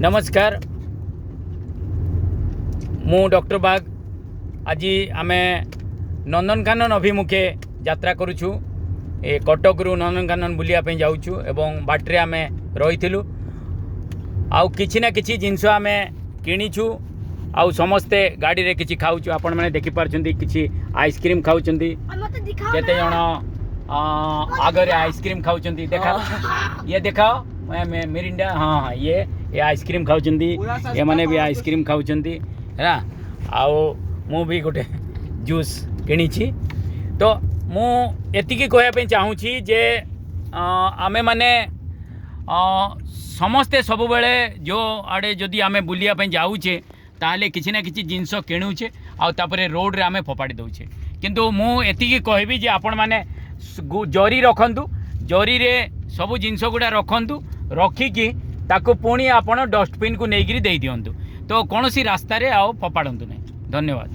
नमस्कार मु डॉक्टर बाग आज आमे नंदनकानन अभिमुखे यात्रा करुछु। ए कटक रु नंदनकानन बुलिया पे जाउछु एवं बाटरे आमे रहिथिलु। आउ किछि ना किछि जिंस आमे किनिछु। आउ समस्ते गाड़ी रे किछि खाउछु। आपण माने देखि पारछंती किछि आइसक्रीम खाउछंती। केते जण आगरे आइसक्रीम खाउछंती। देखा ये देखाओ मिरिंडा। हाँ ये आइसक्रीम खाउछंती। ये माने भी आइसक्रीम खाउछंती है। आओ मु भी गोटे जूस किनिछि। तो मु एतिकी कहया पे चाहूछि जे आमे माने समस्ते सब बेले जो आड़े जदि आमे बुलिया पे जाउछे ताले किछि ना किछि जिंस किणुछे आ तापरे रोड रे आमे फोपाड़ी दउछे। किंतु मु एतिकी कहबी जे आपण माने जरी रखंतु। जरी रे सब जिंस गुडा रखंतु। रखिकी ताको पुणी आपण डस्टबिन को नेगिरी दे दियंतु। तो कौन सी रास्ता रे आओ फोपाड़ंतु नहीं। धन्यवाद।